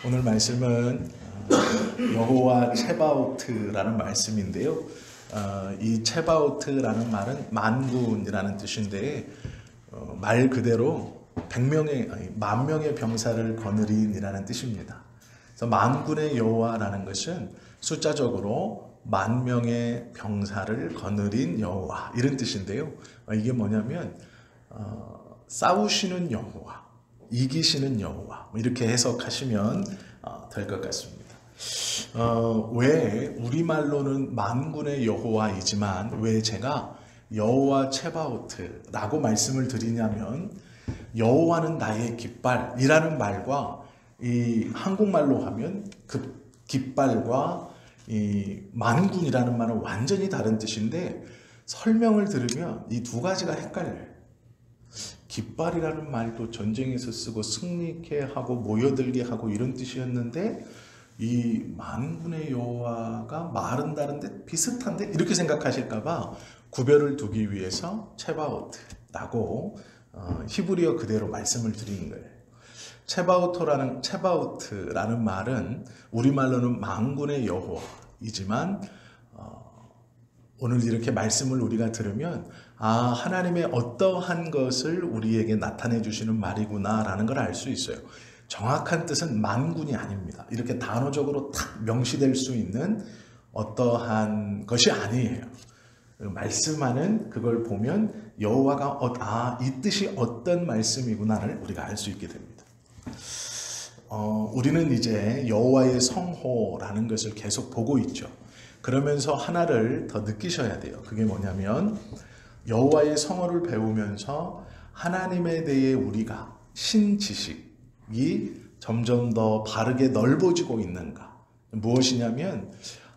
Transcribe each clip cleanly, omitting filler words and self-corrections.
오늘 말씀은 여호와 체바오트라는 말씀인데요. 이 체바오트라는 말은 만군이라는 뜻인데 말 그대로 1000명의 병사를 거느린이라는 뜻입니다. 그래서 만군의 여호와라는 것은 숫자적으로 10,000명의 병사를 거느린 여호와 이런 뜻인데요. 이게 뭐냐면 싸우시는 여호와, 이기시는 여호와 이렇게 해석하시면 될 것 같습니다. 왜 우리말로는 만군의 여호와이지만 왜 제가 여호와 체바오트라고 말씀을 드리냐면 여호와는 나의 깃발이라는 말과 이 한국말로 하면 그 깃발과 이 만군이라는 말은 완전히 다른 뜻인데 설명을 들으면 이 두 가지가 헷갈려요. 깃발이라는 말도 전쟁에서 쓰고 승리케 하고 모여들게 하고 이런 뜻이었는데 이 만군의 여호와가 말은 다른데 비슷한데 이렇게 생각하실까봐 구별을 두기 위해서 체바오트라고 히브리어 그대로 말씀을 드리는 거예요. 체바오트라는 말은 우리말로는 만군의 여호와이지만 오늘 이렇게 말씀을 우리가 들으면 하나님의 어떠한 것을 우리에게 나타내 주시는 말이구나 라는 걸 알 수 있어요. 정확한 뜻은 만군이 아닙니다. 이렇게 단어적으로 탁 명시될 수 있는 어떠한 것이 아니에요. 말씀하는 그걸 보면 여호와가 이 뜻이 어떤 말씀이구나를 우리가 알 수 있게 됩니다. 우리는 이제 여호와의 성호라는 것을 계속 보고 있죠. 그러면서 하나를 더 느끼셔야 돼요. 그게 뭐냐면 여호와의 성호를 배우면서 하나님에 대해 우리가 신지식이 점점 더 바르게 넓어지고 있는가. 무엇이냐면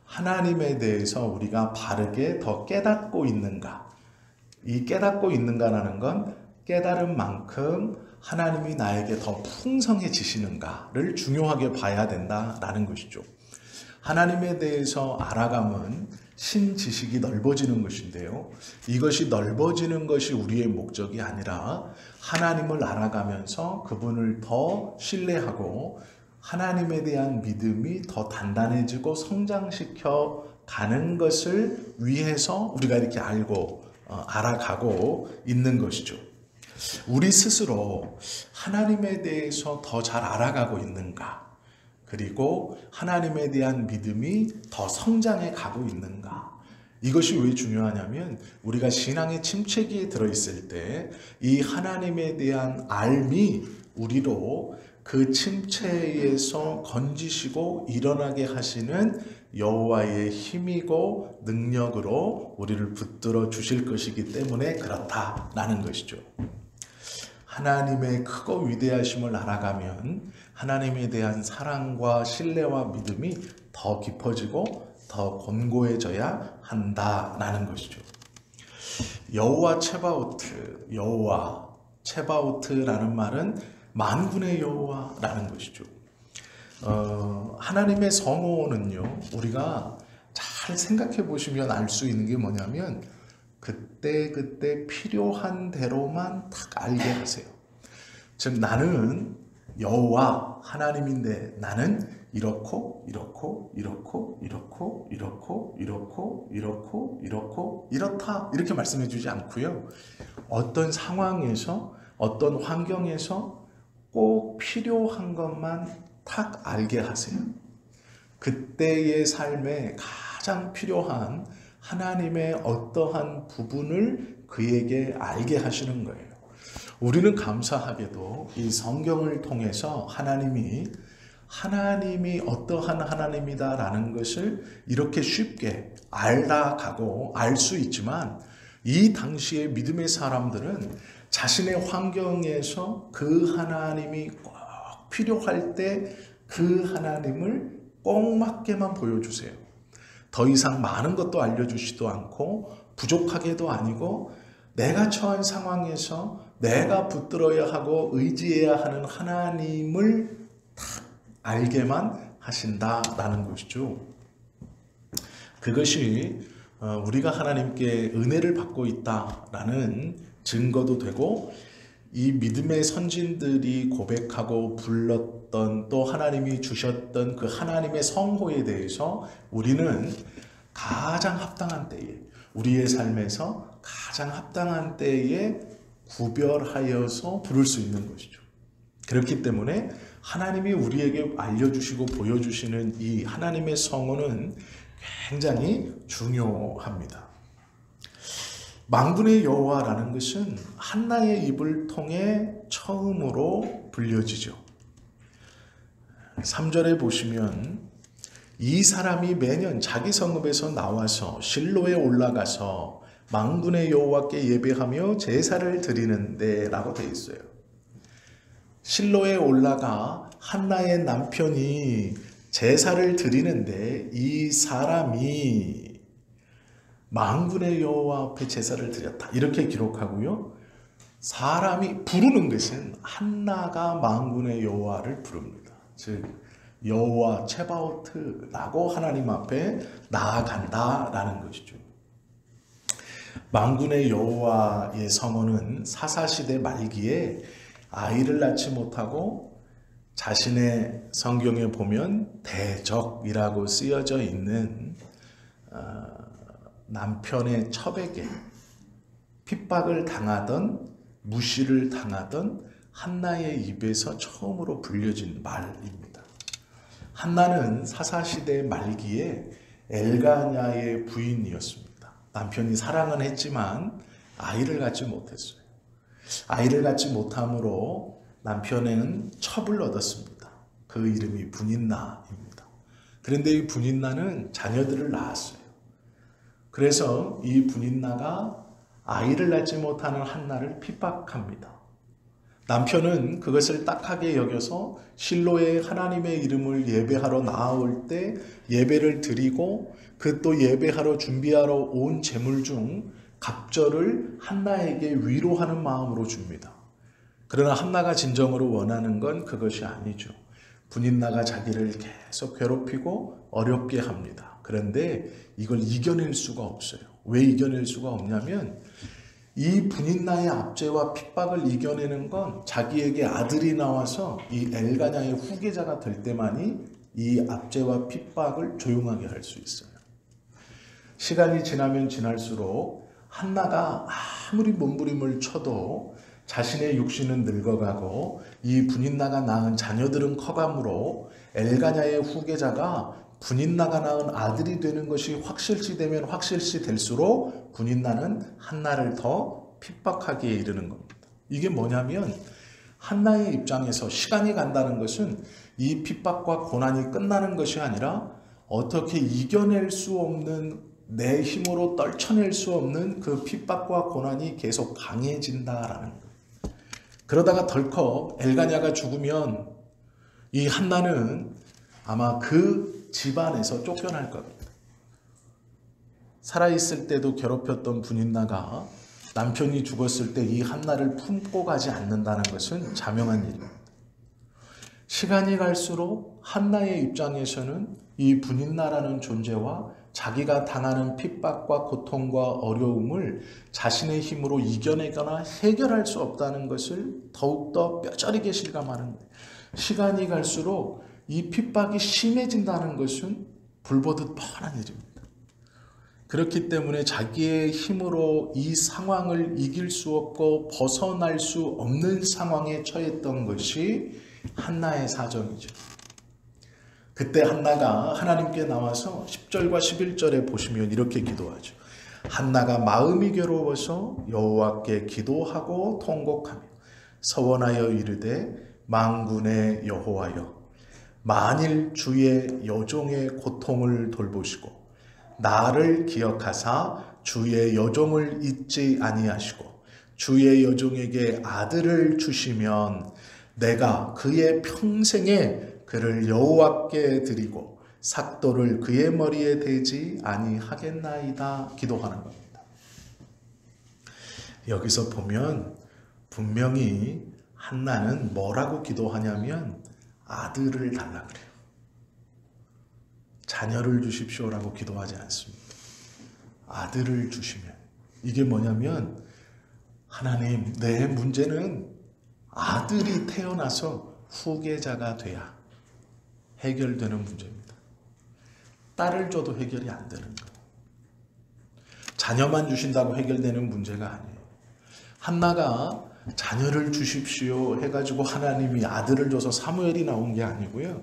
하나님에 대해서 우리가 바르게 더 깨닫고 있는가. 이 깨닫고 있는가라는 건 깨달은 만큼 하나님이 나에게 더 풍성해지시는가를 중요하게 봐야 된다라는 것이죠. 하나님에 대해서 알아가면 신지식이 넓어지는 것인데요. 이것이 넓어지는 것이 우리의 목적이 아니라 하나님을 알아가면서 그분을 더 신뢰하고 하나님에 대한 믿음이 더 단단해지고 성장시켜 가는 것을 위해서 우리가 이렇게 알아가고 있는 것이죠. 우리 스스로 하나님에 대해서 더 잘 알아가고 있는가? 그리고 하나님에 대한 믿음이 더 성장해 가고 있는가? 이것이 왜 중요하냐면 우리가 신앙의 침체기에 들어있을 때 이 하나님에 대한 알미 우리로 그 침체에서 건지시고 일어나게 하시는 여호와의 힘이고 능력으로 우리를 붙들어 주실 것이기 때문에 그렇다라는 것이죠. 하나님의 크고 위대하심을 알아가면 하나님에 대한 사랑과 신뢰와 믿음이 더 깊어지고 더 견고해져야 한다라는 것이죠. 여호와 체바오트라는 말은 만군의 여호와라는 것이죠. 하나님의 성호는요, 우리가 잘 생각해 보시면 알 수 있는 게 뭐냐면 그때 필요한 대로만 딱 알게 하세요. 즉 나는 여호와 하나님인데 나는 이렇고 이렇다 이렇게 말씀해 주지 않고요. 어떤 상황에서 어떤 환경에서 꼭 필요한 것만 딱 알게 하세요. 그때의 삶에 가장 필요한 하나님의 어떠한 부분을 그에게 알게 하시는 거예요. 우리는 감사하게도 이 성경을 통해서 하나님이 어떠한 하나님이다라는 것을 이렇게 쉽게 알아가고 알 수 있지만 이 당시의 믿음의 사람들은 자신의 환경에서 그 하나님이 꼭 필요할 때 그 하나님을 꼭 맞게만 보여주세요. 더 이상 많은 것도 알려주지도 않고 부족하게도 아니고 내가 처한 상황에서 내가 붙들어야 하고 의지해야 하는 하나님을 다 알게만 하신다라는 것이죠. 그것이 우리가 하나님께 은혜를 받고 있다라는 증거도 되고 이 믿음의 선진들이 고백하고 불렀던 또 하나님이 주셨던 그 하나님의 성호에 대해서 우리는 가장 합당한 때에, 우리의 삶에서 가장 합당한 때에 구별하여서 부를 수 있는 것이죠. 그렇기 때문에 하나님이 우리에게 알려주시고 보여주시는 이 하나님의 성호는 굉장히 중요합니다. 만군의 여호와라는 것은 한나의 입을 통해 처음으로 불려지죠. 3절에 보시면 이 사람이 매년 자기 성읍에서 나와서 실로에 올라가서 만군의 여호와께 예배하며 제사를 드리는데 라고 되어 있어요. 실로에 올라가 한나의 남편이 제사를 드리는데 이 사람이 만군의 여호와 앞에 제사를 드렸다 이렇게 기록하고요. 사람이 부르는 것은 한나가 만군의 여호와를 부릅니다. 즉 여호와 체바오트라고 하나님 앞에 나아간다라는 것이죠. 만군의 여호와의 성호는 사사시대 말기에 아이를 낳지 못하고 자신의 성경에 보면 대적이라고 쓰여져 있는 남편의 첩에게 핍박을 당하던 무시를 당하던 한나의 입에서 처음으로 불려진 말입니다. 한나는 사사시대 말기에 엘가냐의 부인이었습니다. 남편이 사랑은 했지만 아이를 갖지 못했어요. 아이를 갖지 못함으로 남편은 첩을 얻었습니다. 그 이름이 분인나입니다. 그런데 이 분인나는 자녀들을 낳았어요. 그래서 이 분인나가 아이를 낳지 못하는 한나를 핍박합니다. 남편은 그것을 딱하게 여겨서 실로에 하나님의 이름을 예배하러 나아올 때 예배를 드리고 그 또 예배하러 준비하러 온 제물 중 갑절을 한나에게 위로하는 마음으로 줍니다. 그러나 한나가 진정으로 원하는 건 그것이 아니죠. 분인나가 자기를 계속 괴롭히고 어렵게 합니다. 그런데 이걸 이겨낼 수가 없어요. 왜 이겨낼 수가 없냐면 이 분인나의 압제와 핍박을 이겨내는 건 자기에게 아들이 나와서 이 엘가냐의 후계자가 될 때만이 이 압제와 핍박을 조용하게 할 수 있어요. 시간이 지나면 지날수록 한나가 아무리 몸부림을 쳐도 자신의 육신은 늙어가고 이 분인나가 낳은 자녀들은 커가므로 엘가냐의 후계자가 분인나가 낳은 아들이 되는 것이 확실시 되면 확실시 될수록 분인나는 한나를 더 핍박하기에 이르는 겁니다. 이게 뭐냐면 한나의 입장에서 시간이 간다는 것은 이 핍박과 고난이 끝나는 것이 아니라 어떻게 이겨낼 수 없는 내 힘으로 떨쳐낼 수 없는 그 핍박과 고난이 계속 강해진다라는 거예요. 그러다가 덜컥 엘가냐가 죽으면 이 한나는 아마 그 집안에서 쫓겨날 겁니다. 살아있을 때도 괴롭혔던 분인나가 남편이 죽었을 때 이 한나를 품고 가지 않는다는 것은 자명한 일입니다. 시간이 갈수록 한나의 입장에서는 이 분인나라는 존재와 자기가 당하는 핍박과 고통과 어려움을 자신의 힘으로 이겨내거나 해결할 수 없다는 것을 더욱더 뼈저리게 실감하는 거예요. 시간이 갈수록 이 핍박이 심해진다는 것은 불보듯 뻔한 일입니다. 그렇기 때문에 자기의 힘으로 이 상황을 이길 수 없고 벗어날 수 없는 상황에 처했던 것이 한나의 사정이죠. 그때 한나가 하나님께 나와서 10절과 11절에 보시면 이렇게 기도하죠. 한나가 마음이 괴로워서 여호와께 기도하고 통곡하며 서원하여 이르되 만군의 여호와여 만일 주의 여종의 고통을 돌보시고 나를 기억하사 주의 여종을 잊지 아니하시고 주의 여종에게 아들을 주시면 내가 그의 평생에 그를 여호와께 드리고 삭도를 그의 머리에 대지 아니하겠나이다 기도하는 겁니다. 여기서 보면 분명히 한나는 뭐라고 기도하냐면 아들을 달라 그래요. 자녀를 주십시오라고 기도하지 않습니다. 아들을 주시면 이게 뭐냐면 하나님 내 문제는 아들이 태어나서 후계자가 돼야 해결되는 문제입니다. 딸을 줘도 해결이 안 되는 거예요. 자녀만 주신다고 해결되는 문제가 아니에요. 한나가 자녀를 주십시오 해가지고 하나님이 아들을 줘서 사무엘이 나온 게 아니고요.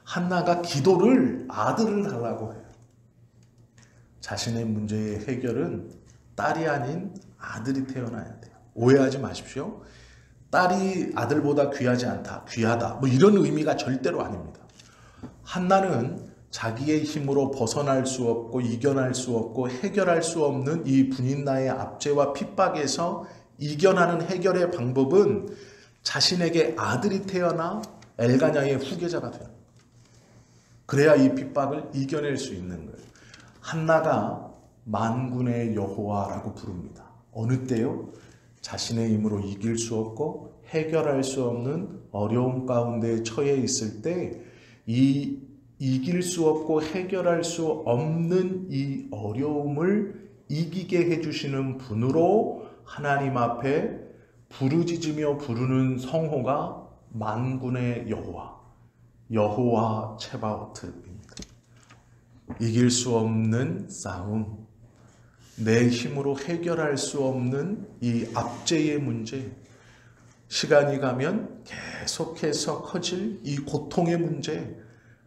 한나가 기도를 아들을 달라고 해요. 자신의 문제의 해결은 딸이 아닌 아들이 태어나야 돼요. 오해하지 마십시오. 딸이 아들보다 귀하지 않다, 귀하다, 뭐 이런 의미가 절대로 아닙니다. 한나는 자기의 힘으로 벗어날 수 없고 이겨낼 수 없고 해결할 수 없는 이 분인나의 압제와 핍박에서 이겨나는 해결의 방법은 자신에게 아들이 태어나 엘가냐의 후계자가 돼요. 그래야 이 핍박을 이겨낼 수 있는 거예요. 한나가 만군의 여호와라고 부릅니다. 어느 때요? 자신의 힘으로 이길 수 없고 해결할 수 없는 어려움 가운데 처해 있을 때 이 이길 수 없고 해결할 수 없는 이 어려움을 이기게 해주시는 분으로 하나님 앞에 부르짖으며 부르는 성호가 만군의 여호와, 여호와 체바오트입니다. 이길 수 없는 싸움, 내 힘으로 해결할 수 없는 이 압제의 문제, 시간이 가면 계속해서 커질 이 고통의 문제,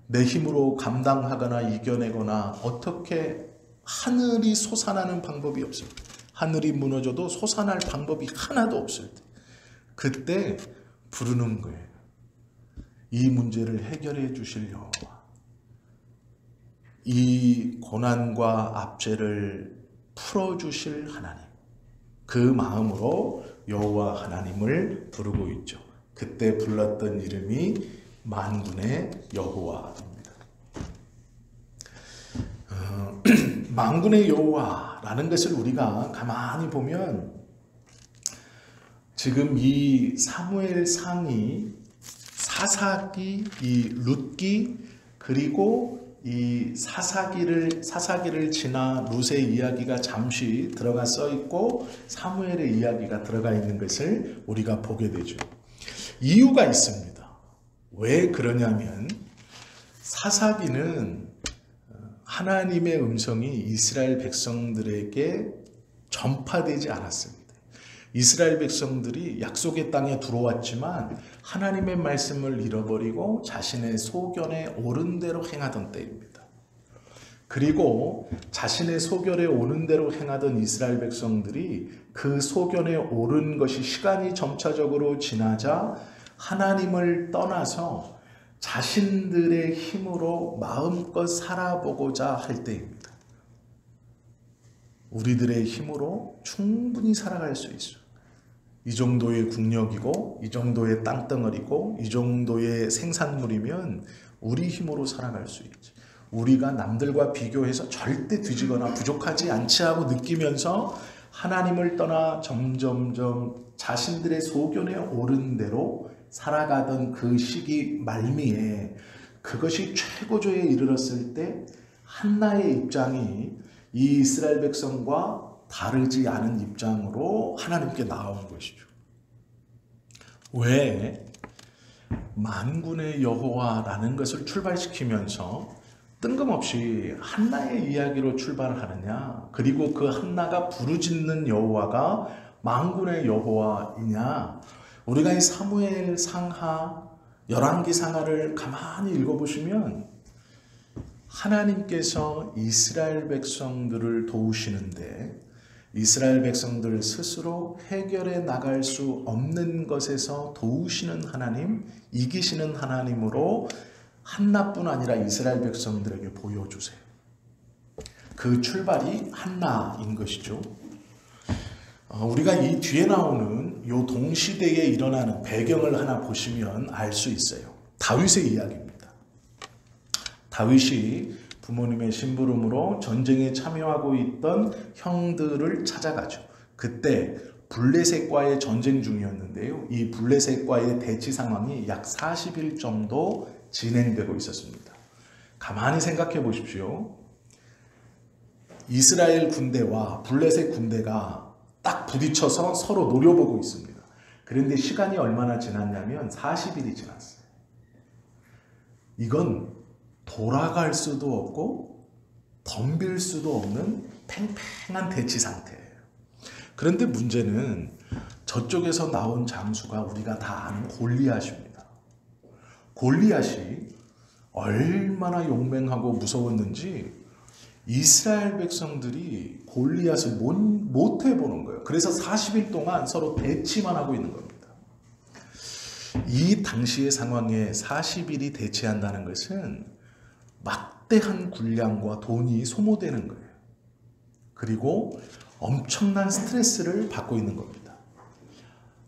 내 힘으로 감당하거나 이겨내거나 어떻게 하늘이 솟아나는 방법이 없을 때, 하늘이 무너져도 솟아날 방법이 하나도 없을 때, 그때 부르는 거예요. 이 문제를 해결해 주실 여호와, 이 고난과 압제를 풀어주실 하나님, 그 마음으로 여호와 하나님을 부르고 있죠. 그때 불렀던 이름이 만군의 여호와입니다. 만군의 여호와라는 것을 우리가 가만히 보면 지금 이 사무엘상이 사사기, 이 룻기, 그리고 이 사사기를 지나 룻의 이야기가 잠시 들어가 써 있고 사무엘의 이야기가 들어가 있는 것을 우리가 보게 되죠. 이유가 있습니다. 왜 그러냐면 사사기는 하나님의 음성이 이스라엘 백성들에게 전파되지 않았습니다. 이스라엘 백성들이 약속의 땅에 들어왔지만 하나님의 말씀을 잃어버리고 자신의 소견에 옳은 대로 행하던 때입니다. 그리고 자신의 소견에 옳은 대로 행하던 이스라엘 백성들이 그 소견에 옳은 것이 시간이 점차적으로 지나자 하나님을 떠나서 자신들의 힘으로 마음껏 살아보고자 할 때입니다. 우리들의 힘으로 충분히 살아갈 수 있어요. 이 정도의 국력이고 이 정도의 땅덩어리고 이 정도의 생산물이면 우리 힘으로 살아갈 수 있지. 우리가 남들과 비교해서 절대 뒤지거나 부족하지 않지 하고 느끼면서 하나님을 떠나 점점점 자신들의 소견에 옳은 대로 살아가던 그 시기 말미에 그것이 최고조에 이르렀을 때 한나의 입장이 이 이스라엘 백성과 다르지 않은 입장으로 하나님께 나온 것이죠. 왜 만군의 여호와라는 것을 출발시키면서 뜬금없이 한나의 이야기로 출발하느냐, 그리고 그 한나가 부르짖는 여호와가 만군의 여호와이냐, 우리가 이 사무엘 상하, 열왕기 상하를 가만히 읽어보시면 하나님께서 이스라엘 백성들을 도우시는데 이스라엘 백성들 스스로 해결해 나갈 수 없는 것에서 도우시는 하나님, 이기시는 하나님으로 한나뿐 아니라 이스라엘 백성들에게 보여주세요. 그 출발이 한나인 것이죠. 우리가 이 뒤에 나오는 이 동시대에 일어나는 배경을 하나 보시면 알 수 있어요. 다윗의 이야기입니다. 다윗이 부모님의 심부름으로 전쟁에 참여하고 있던 형들을 찾아가죠. 그때 블레셋과의 전쟁 중이었는데요. 이 블레셋과의 대치 상황이 약 40일 정도 진행되고 있었습니다. 가만히 생각해 보십시오. 이스라엘 군대와 블레셋 군대가 딱 부딪혀서 서로 노려보고 있습니다. 그런데 시간이 얼마나 지났냐면 40일이 지났어요. 이건 돌아갈 수도 없고 덤빌 수도 없는 팽팽한 대치 상태예요. 그런데 문제는 저쪽에서 나온 장수가 우리가 다 아는 골리앗입니다. 골리앗이 얼마나 용맹하고 무서웠는지 이스라엘 백성들이 골리앗을 못 해보는 거예요. 그래서 40일 동안 서로 대치만 하고 있는 겁니다. 이 당시의 상황에 40일이 대치한다는 것은 막대한 군량과 돈이 소모되는 거예요. 그리고 엄청난 스트레스를 받고 있는 겁니다.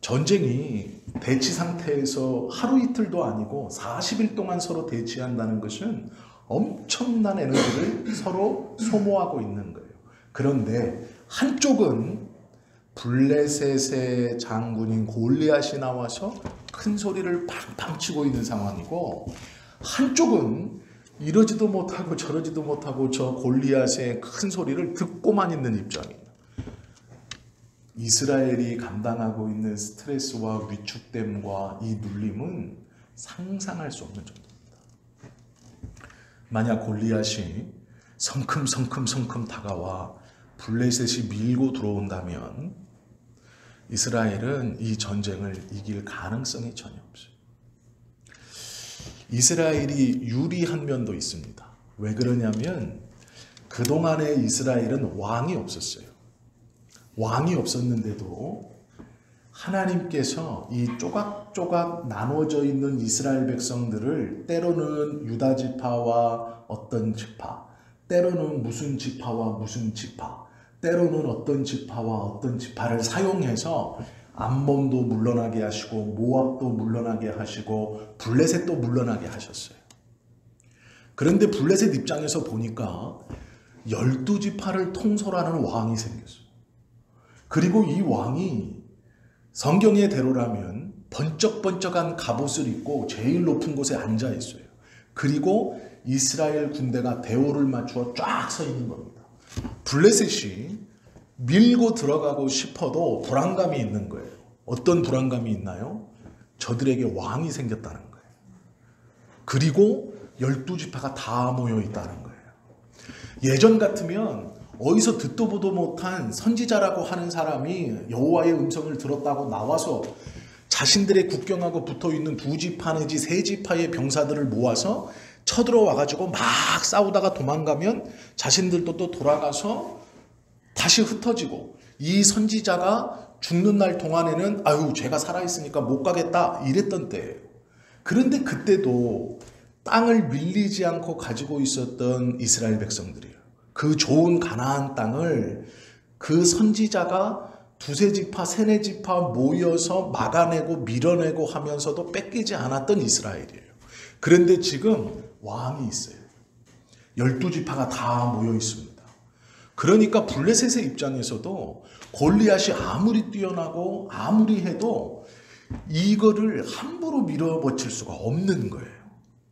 전쟁이 대치 상태에서 하루 이틀도 아니고 40일 동안 서로 대치한다는 것은 엄청난 에너지를 서로 소모하고 있는 거예요. 그런데 한쪽은 블레셋의 장군인 골리앗이 나와서 큰 소리를 팡팡 치고 있는 상황이고, 한쪽은 이러지도 못하고 저러지도 못하고 저 골리앗의 큰 소리를 듣고만 있는 입장이에요. 이스라엘이 감당하고 있는 스트레스와 위축됨과 이 눌림은 상상할 수 없는 정도입니다. 만약 골리앗이 성큼성큼 다가와 블레셋이 밀고 들어온다면 이스라엘은 이 전쟁을 이길 가능성이 전혀 없어요. 이스라엘이 유리한 면도 있습니다. 왜 그러냐면 그동안에 이스라엘은 왕이 없었어요. 왕이 없었는데도 하나님께서 이 조각조각 나눠져 있는 이스라엘 백성들을 때로는 유다 지파와 어떤 지파, 때로는 무슨 지파와 무슨 지파, 때로는 어떤 지파와 어떤 지파를 사용해서 암몬도 물러나게 하시고 모압도 물러나게 하시고 블레셋도 물러나게 하셨어요. 그런데 블레셋 입장에서 보니까 12지파를 통솔하는 왕이 생겼어요. 그리고 이 왕이 성경의 대로라면 번쩍번쩍한 갑옷을 입고 제일 높은 곳에 앉아 있어요. 그리고 이스라엘 군대가 대오를 맞추어 쫙 서 있는 겁니다. 블레셋이 밀고 들어가고 싶어도 불안감이 있는 거예요. 어떤 불안감이 있나요? 저들에게 왕이 생겼다는 거예요. 그리고 12지파가 다 모여 있다는 거예요. 예전 같으면 어디서 듣도 보도 못한 선지자라고 하는 사람이 여호와의 음성을 들었다고 나와서 자신들의 국경하고 붙어있는 2지파 내지 3지파의 병사들을 모아서 쳐들어와가지고 막 싸우다가 도망가면 자신들도 또 돌아가서 다시 흩어지고, 이 선지자가 죽는 날 동안에는 아유 제가 살아있으니까 못 가겠다 이랬던 때예요. 그런데 그때도 땅을 밀리지 않고 가지고 있었던 이스라엘 백성들이에요. 그 좋은 가나안 땅을 그 선지자가 2-3지파, 3-4지파 모여서 막아내고 밀어내고 하면서도 뺏기지 않았던 이스라엘이에요. 그런데 지금 왕이 있어요. 12지파가 다 모여 있습니다. 그러니까 블레셋의 입장에서도 골리앗이 아무리 뛰어나고 아무리 해도 이거를 함부로 밀어버칠 수가 없는 거예요.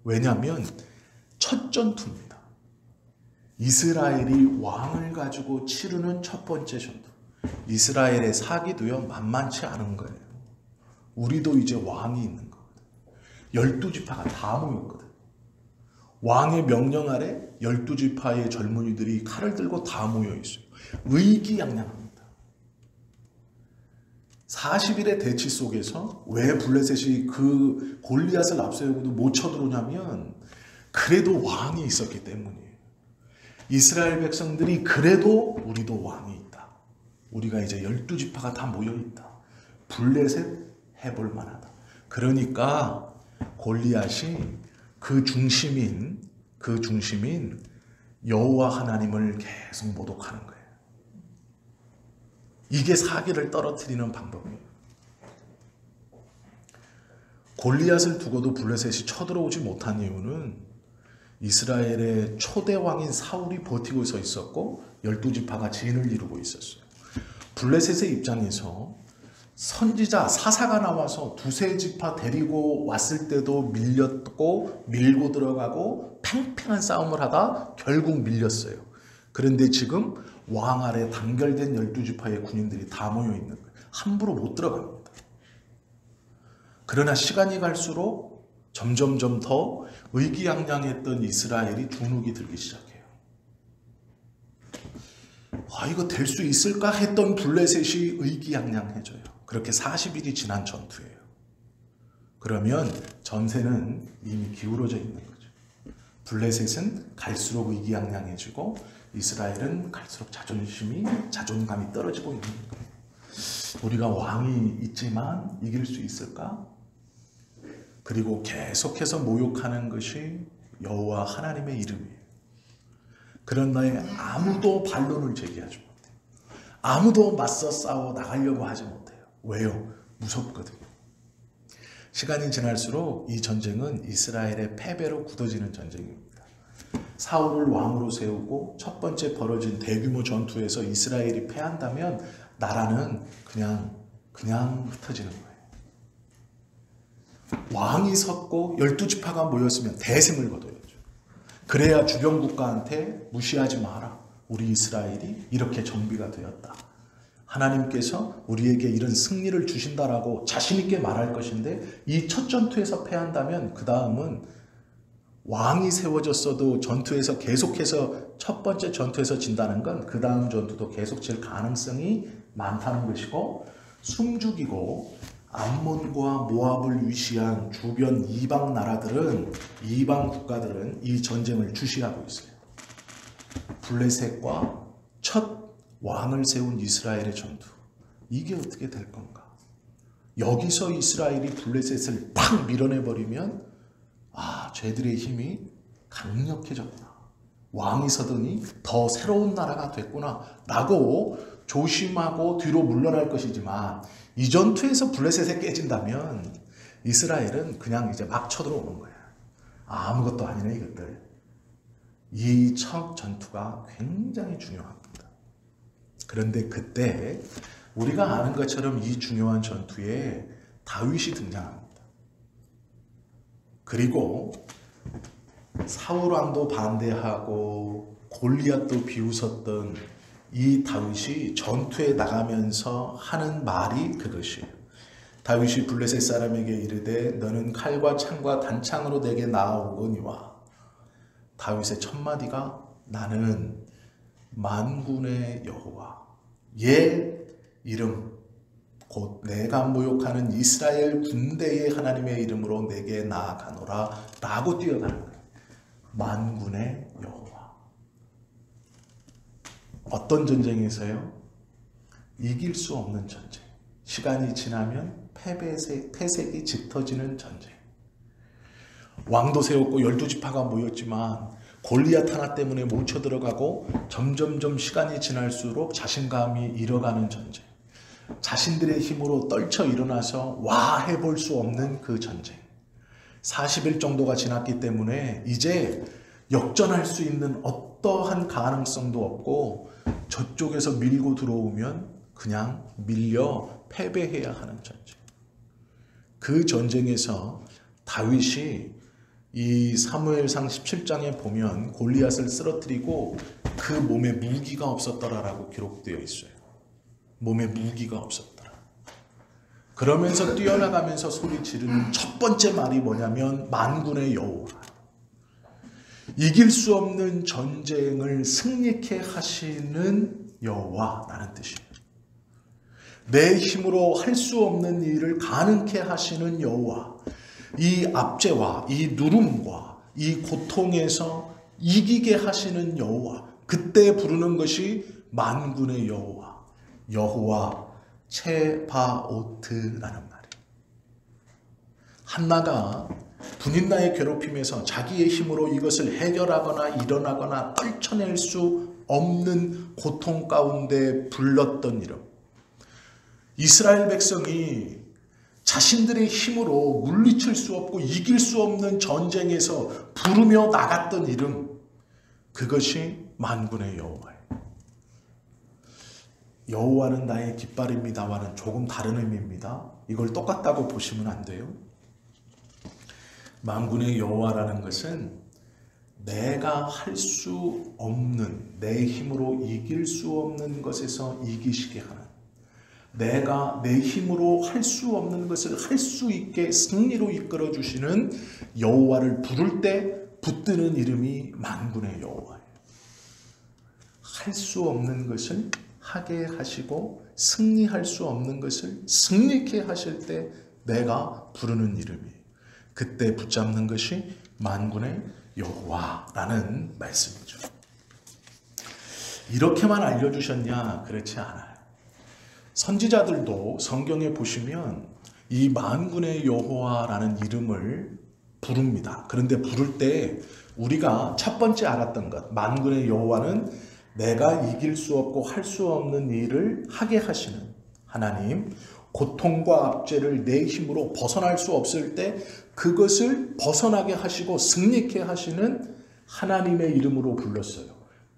왜냐하면 첫 전투입니다. 이스라엘이 왕을 가지고 치르는 첫 번째 전투. 이스라엘의 사기도요 만만치 않은 거예요. 우리도 이제 왕이 있는 거거든. 12지파가 다 모였거든. 왕의 명령 아래 12지파의 젊은이들이 칼을 들고 다 모여 있어요. 의기양양합니다. 40일의 대치 속에서 왜 블레셋이 그 골리앗을 앞세우고도 못 쳐들어오냐면 그래도 왕이 있었기 때문이에요. 이스라엘 백성들이 그래도 우리도 왕이 있다. 우리가 이제 12지파가 다 모여 있다. 블레셋 해볼 만하다. 그러니까 골리앗이 그 중심인 여호와 하나님을 계속 모독하는 거예요. 이게 사기를 떨어뜨리는 방법이에요. 골리앗을 두고도 블레셋이 쳐들어오지 못한 이유는 이스라엘의 초대 왕인 사울이 버티고 서 있었고 12지파가 진을 이루고 있었어요. 블레셋의 입장에서 선지자 사사가 나와서 2-3지파 데리고 왔을 때도 밀렸고 밀고 들어가고 팽팽한 싸움을 하다 결국 밀렸어요. 그런데 지금 왕 아래 단결된 12지파의 군인들이 다 모여 있는 거예요. 함부로 못 들어갑니다. 그러나 시간이 갈수록 점점점 더 의기양양했던 이스라엘이 주눅이 들기 시작해요. 이거 될 수 있을까 했던 블레셋이 의기양양해져요. 그렇게 40일이 지난 전투예요. 그러면 전세는 이미 기울어져 있는 거죠. 블레셋은 갈수록 의기양양해지고 이스라엘은 갈수록 자존감이 떨어지고 있는 거예요. 우리가 왕이 있지만 이길 수 있을까? 그리고 계속해서 모욕하는 것이 여호와 하나님의 이름이에요. 그런데 아무도 반론을 제기하지 못해요. 아무도 맞서 싸워 나가려고 하지 못해요. 왜요? 무섭거든요. 시간이 지날수록 이 전쟁은 이스라엘의 패배로 굳어지는 전쟁입니다. 사울을 왕으로 세우고 첫 번째 벌어진 대규모 전투에서 이스라엘이 패한다면 나라는 그냥 흩어지는 거예요. 왕이 섰고 12지파가 모였으면 대승을 거둬야죠. 그래야 주변 국가한테 무시하지 마라. 우리 이스라엘이 이렇게 정비가 되었다. 하나님께서 우리에게 이런 승리를 주신다라고 자신 있게 말할 것인데 이 첫 전투에서 패한다면 그 다음은 왕이 세워졌어도 전투에서 계속해서 첫 번째 전투에서 진다는 건 그 다음 전투도 계속 질 가능성이 많다는 것이고 숨죽이고 암몬과 모압을 위시한 주변 이방 국가들은 이 전쟁을 주시하고 있어요. 블레셋과 첫 왕을 세운 이스라엘의 전투. 이게 어떻게 될 건가? 여기서 이스라엘이 블레셋을 팍 밀어내버리면 쟤들의 힘이 강력해졌구나. 왕이 서더니 더 새로운 나라가 됐구나 라고 조심하고 뒤로 물러날 것이지만 이 전투에서 블레셋에 깨진다면 이스라엘은 그냥 이제 막 쳐들어오는 거야. 아무것도 아니네 이것들. 이 첫 전투가 굉장히 중요합니다. 그런데 그때 우리가 아는 것처럼 이 중요한 전투에 다윗이 등장합니다. 그리고 사울 왕도 반대하고 골리앗도 비웃었던 이 다윗이 전투에 나가면서 하는 말이 그것이에요. 다윗이 블레셋 사람에게 이르되 너는 칼과 창과 단창으로 내게 나아오거니와. 다윗의 첫 마디가 나는 만군의 여호와 예 이름 곧 내가 모욕하는 이스라엘 군대의 하나님의 이름으로 내게 나아가노라 라고 뛰어가는 거예요. 만군의 여호와. 어떤 전쟁에서요? 이길 수 없는 전쟁. 시간이 지나면 패색이 짙어지는 전쟁. 왕도 세웠고 12지파가 모였지만 골리앗 하나 때문에 못 쳐들어가고 점점점 시간이 지날수록 자신감이 잃어가는 전쟁. 자신들의 힘으로 떨쳐 일어나서 와 해볼 수 없는 그 전쟁. 40일 정도가 지났기 때문에 이제 역전할 수 있는 어떠한 가능성도 없고 저쪽에서 밀고 들어오면 그냥 밀려 패배해야 하는 전쟁. 그 전쟁에서 다윗이 이 사무엘상 17장에 보면 골리앗을 쓰러뜨리고 그 몸에 무기가 없었더라라고 기록되어 있어요. 몸에 무기가 없었더라. 그러면서 뛰어나가면서 소리 지르는 첫 번째 말이 뭐냐면 만군의 여호와. 이길 수 없는 전쟁을 승리케 하시는 여호와라는 뜻이에요. 내 힘으로 할 수 없는 일을 가능케 하시는 여호와. 이 압제와 이 누름과 이 고통에서 이기게 하시는 여호와. 그때 부르는 것이 만군의 여호와. 여호와 체바오트라는 말이에요. 한나가 분인나의 괴롭힘에서 자기의 힘으로 이것을 해결하거나 일어나거나 떨쳐낼 수 없는 고통 가운데 불렀던 이름. 이스라엘 백성이 자신들의 힘으로 물리칠 수 없고 이길 수 없는 전쟁에서 부르며 나갔던 이름. 그것이 만군의 여호와예요. 여호와는 나의 깃발입니다와는 조금 다른 의미입니다. 이걸 똑같다고 보시면 안 돼요. 만군의 여호와라는 것은 내가 할 수 없는, 내 힘으로 이길 수 없는 것에서 이기시게 하는, 내가 내 힘으로 할 수 없는 것을 할 수 있게 승리로 이끌어 주시는 여호와를 부를 때 붙드는 이름이 만군의 여호와예요. 할 수 없는 것을 하게 하시고 승리할 수 없는 것을 승리케 하실 때 내가 부르는 이름이에요. 그때 붙잡는 것이 만군의 여호와라는 말씀이죠. 이렇게만 알려주셨냐? 그렇지 않아요. 선지자들도 성경에 보시면 이 만군의 여호와라는 이름을 부릅니다. 그런데 부를 때 우리가 첫 번째 알았던 것, 만군의 여호와는 내가 이길 수 없고 할 수 없는 일을 하게 하시는 하나님, 고통과 압제를 내 힘으로 벗어날 수 없을 때 그것을 벗어나게 하시고 승리케 하시는 하나님의 이름으로 불렀어요.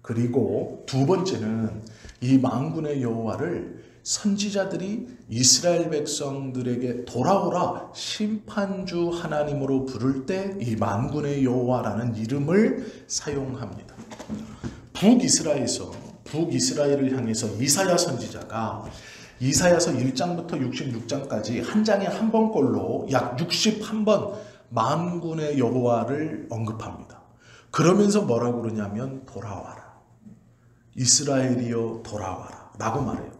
그리고 두 번째는 이 만군의 여호와를 선지자들이 이스라엘 백성들에게 돌아오라 심판주 하나님으로 부를 때 이 만군의 여호와라는 이름을 사용합니다. 북이스라엘을 향해서 이사야 선지자가 이사야서 1장부터 66장까지 한 장에 한 번꼴로 약 61번 만군의 여호와를 언급합니다. 그러면서 뭐라고 그러냐면 돌아와라. 이스라엘이여 돌아와라 라고 말해요.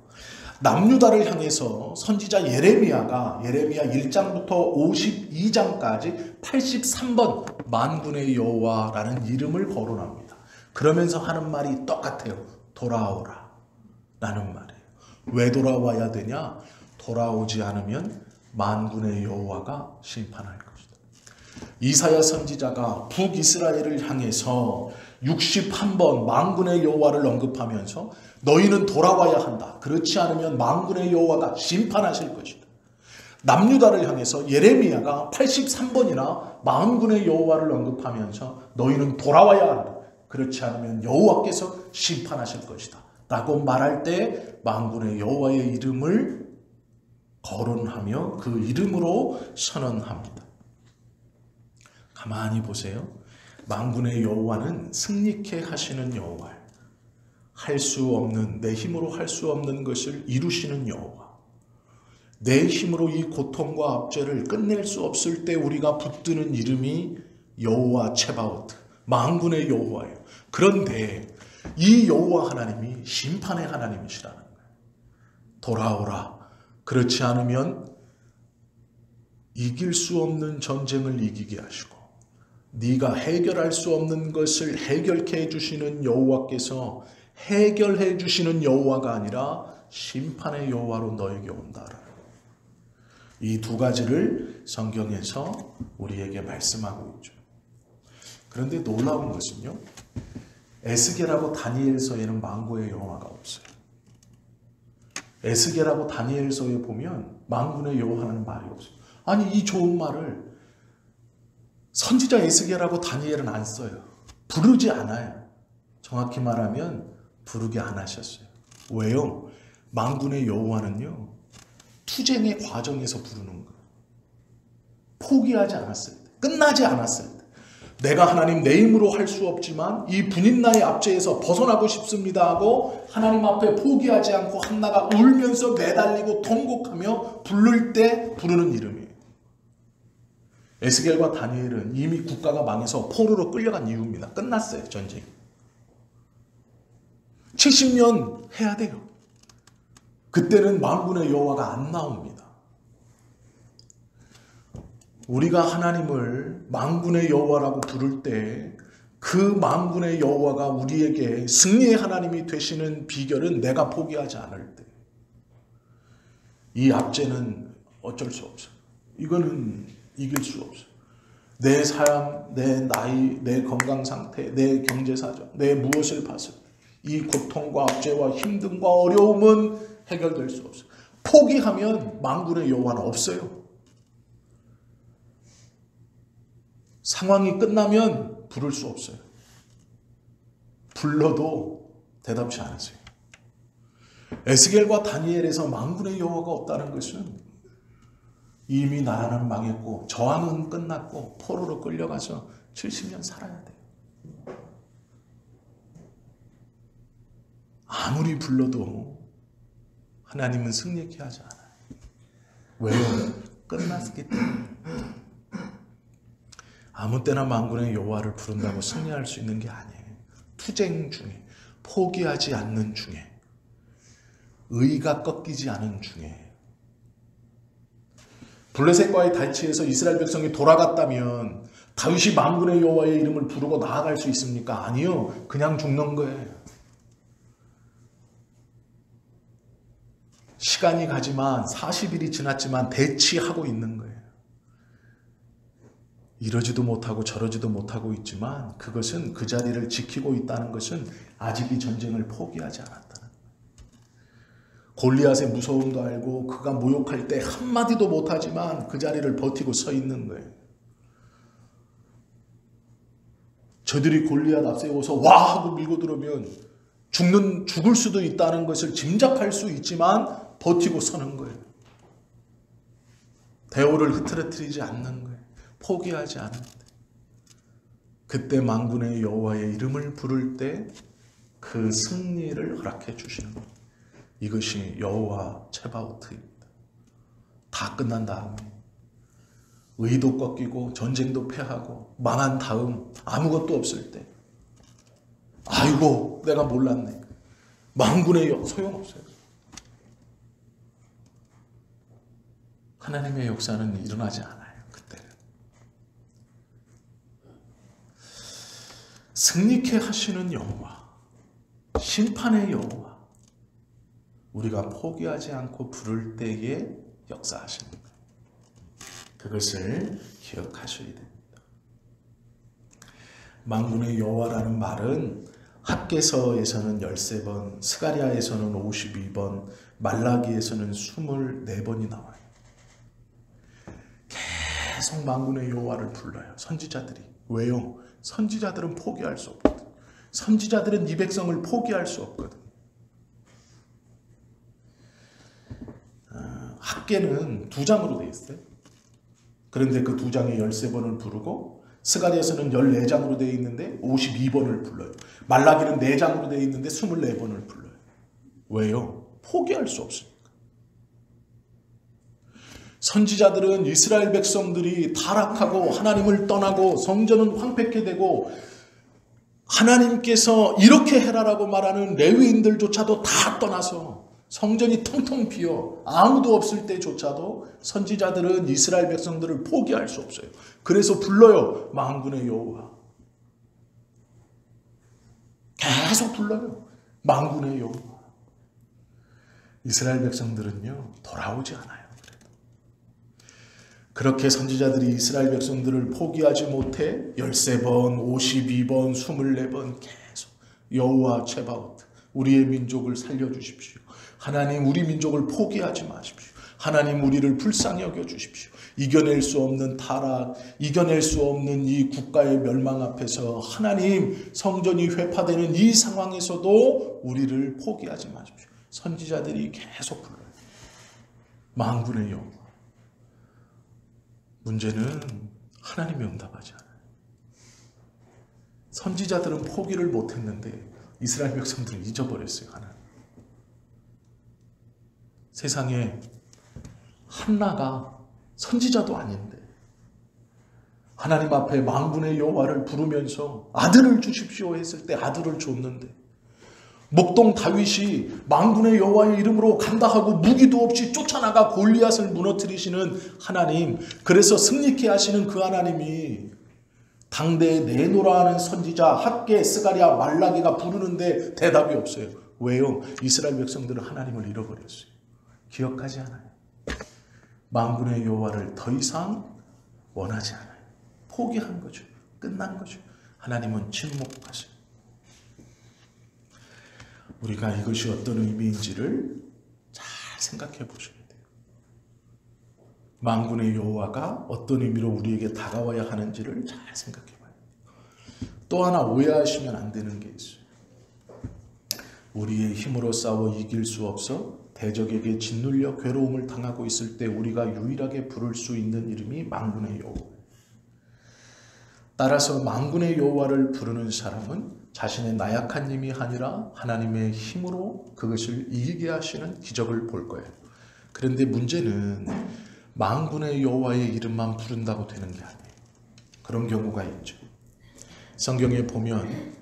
남유다를 향해서 선지자 예레미야 1장부터 52장까지 83번 만군의 여호와라는 이름을 거론합니다. 그러면서 하는 말이 똑같아요. 돌아오라 라는 말이에요. 왜 돌아와야 되냐? 돌아오지 않으면 만군의 여호와가 심판할 것이다. 이사야 선지자가 북이스라엘을 향해서 61번 만군의 여호와를 언급하면서 너희는 돌아와야 한다. 그렇지 않으면 만군의 여호와가 심판하실 것이다. 남유다를 향해서 예레미야가 83번이나 만군의 여호와를 언급하면서 너희는 돌아와야 한다. 그렇지 않으면 여호와께서 심판하실 것이다. 라고 말할 때 만군의 여호와의 이름을 거론하며 그 이름으로 선언합니다. 가만히 보세요. 만군의 여호와는 승리케 하시는 여호와, 할 수 없는, 내 힘으로 할 수 없는 것을 이루시는 여호와, 내 힘으로 이 고통과 압제를 끝낼 수 없을 때 우리가 붙드는 이름이 여호와 체바오트, 만군의 여호와예요. 그런데 이 여호와 하나님이 심판의 하나님이시라는 거예요. 돌아오라. 그렇지 않으면 이길 수 없는 전쟁을 이기게 하시고 네가 해결할 수 없는 것을 해결케 해주시는 여호와께서 해결해 주시는 여호와가 아니라 심판의 여호와로 너에게 온다라. 이 두 가지를 성경에서 우리에게 말씀하고 있죠. 그런데 놀라운 것은요, 에스겔하고 다니엘서에는 만군의 여호와가 없어요. 에스겔하고 다니엘서에 보면 만군의 여호와라는 말이 없어요. 아니, 이 좋은 말을 선지자 에스겔하고 다니엘은 안 써요. 부르지 않아요. 정확히 말하면 부르게 안 하셨어요. 왜요? 만군의 여호와는요, 투쟁의 과정에서 부르는 거예요. 포기하지 않았을 때, 끝나지 않았을 때, 내가 하나님 내 힘으로 할 수 없지만 이 분인나의 압제에서 벗어나고 싶습니다 하고 하나님 앞에 포기하지 않고 한나가 울면서 매달리고 통곡하며 부를 때 부르는 이름이에요. 에스겔과 다니엘은 이미 국가가 망해서 포로로 끌려간 이유입니다. 끝났어요, 전쟁이. 70년 해야 돼요. 그때는 만군의 여호와가 안 나옵니다. 우리가 하나님을 만군의 여호와라고 부를 때 그 만군의 여호와가 우리에게 승리의 하나님이 되시는 비결은 내가 포기하지 않을 때. 이 압제는 어쩔 수 없어요. 이거는 이길 수 없어요. 내 삶, 내 나이, 내 건강 상태, 내 경제 사정, 내 무엇을 봐서 이 고통과 압제와 힘듦과 어려움은 해결될 수 없어요. 포기하면 만군의 여호와는 없어요. 상황이 끝나면 부를 수 없어요. 불러도 대답치 않으세요. 에스겔과 다니엘에서 만군의 여호와가 없다는 것은 이미 나라는 망했고 저항은 끝났고 포로로 끌려가서 70년 살아야 돼요. 아무리 불러도 하나님은 승리케 하지 않아요. 왜요? 끝났기 때문에. 아무 때나 만군의 여호와를 부른다고 승리할 수 있는 게 아니에요. 투쟁 중에, 포기하지 않는 중에, 의가 꺾이지 않은 중에. 블레셋과의 대치에서 이스라엘 백성이 돌아갔다면 다윗이 만군의 여호와의 이름을 부르고 나아갈 수 있습니까? 아니요. 그냥 죽는 거예요. 시간이 가지만 40일이 지났지만 대치하고 있는 거예요. 이러지도 못하고 저러지도 못하고 있지만 그것은 그 자리를 지키고 있다는 것은 아직 이 전쟁을 포기하지 않았다는 거예요. 골리앗의 무서움도 알고 그가 모욕할 때 한마디도 못하지만 그 자리를 버티고 서 있는 거예요. 저들이 골리앗 앞세워서 와 하고 밀고 들어오면 죽을 수도 있다는 것을 짐작할 수 있지만 버티고 서는 거예요. 대오를 흐트러뜨리지 않는 거예요. 포기하지 않는데. 그때 만군의 여호와의 이름을 부를 때 그 승리를 허락해 주시는 거예요. 이것이 여호와 체바오트입니다. 다 끝난 다음에 의도 꺾이고 전쟁도 패하고 망한 다음 아무것도 없을 때 아이고 내가 몰랐네. 만군의 소용없어요. 하나님의 역사는 일어나지 않아요. 그때는. 승리케 하시는 여호와, 심판의 여호와, 우리가 포기하지 않고 부를 때에 역사하시는 거예요. 그것을 기억하셔야 됩니다. 만군의 여호와라는 말은 학개서에서는 13번, 스가랴에서는 52번, 말라기에서는 24번이 나와요. 계속 만군의 여호와를 불러요. 선지자들이. 왜요? 선지자들은 포기할 수 없거든. 선지자들은 이 백성을 포기할 수 없거든. 학개는 2장으로 되어 있어요. 그런데 그 2장에 13번을 부르고 스가랴에서는 14장으로 되어 있는데 52번을 불러요. 말라기는 4장으로 되어 있는데 24번을 불러요. 왜요? 포기할 수 없으니까. 선지자들은 이스라엘 백성들이 타락하고 하나님을 떠나고 성전은 황폐케 되고 하나님께서 이렇게 해라라고 말하는 레위인들조차도 다 떠나서 성전이 텅텅 비어 아무도 없을 때조차도 선지자들은 이스라엘 백성들을 포기할 수 없어요. 그래서 불러요. 만군의 여호와. 계속 불러요. 만군의 여호와. 이스라엘 백성들은요 돌아오지 않아요. 그렇게 선지자들이 이스라엘 백성들을 포기하지 못해 13번, 52번, 24번 계속 여호와 체바오트 우리의 민족을 살려주십시오. 하나님 우리 민족을 포기하지 마십시오. 하나님 우리를 불쌍히 여겨주십시오. 이겨낼 수 없는 타락, 이겨낼 수 없는 이 국가의 멸망 앞에서 하나님 성전이 회파되는 이 상황에서도 우리를 포기하지 마십시오. 선지자들이 계속 불러요. 만군의 여호와. 문제는 하나님이 응답하지 않아요. 선지자들은 포기를 못했는데 이스라엘 백성들은 잊어버렸어요. 하나님. 세상에 한나가 선지자도 아닌데 하나님 앞에 만군의 여호와를 부르면서 아들을 주십시오 했을 때 아들을 줬는데 목동 다윗이 만군의 여호와의 이름으로 간다 하고 무기도 없이 쫓아나가 골리앗을 무너뜨리시는 하나님, 그래서 승리케 하시는 그 하나님이 당대에 내노라 하는 선지자 학개, 스가랴, 말라기가 부르는데 대답이 없어요. 왜요? 이스라엘 백성들은 하나님을 잃어버렸어요. 기억하지 않아요. 만군의 여호와를 더 이상 원하지 않아요. 포기한 거죠. 끝난 거죠. 하나님은 침묵하세요. 우리가 이것이 어떤 의미인지를 잘 생각해 보셔야 돼요. 만군의 여호와가 어떤 의미로 우리에게 다가와야 하는지를 잘 생각해 봐요. 또 하나 오해하시면 안 되는 게 있어요. 우리의 힘으로 싸워 이길 수 없어 대적에게 짓눌려 괴로움을 당하고 있을 때 우리가 유일하게 부를 수 있는 이름이 만군의 여호와. 따라서 만군의 여호와를 부르는 사람은 자신의 나약한 힘이 아니라 하나님의 힘으로 그것을 이기게 하시는 기적을 볼 거예요. 그런데 문제는 만군의 여호와의 이름만 부른다고 되는 게 아니에요. 그런 경우가 있죠. 성경에 보면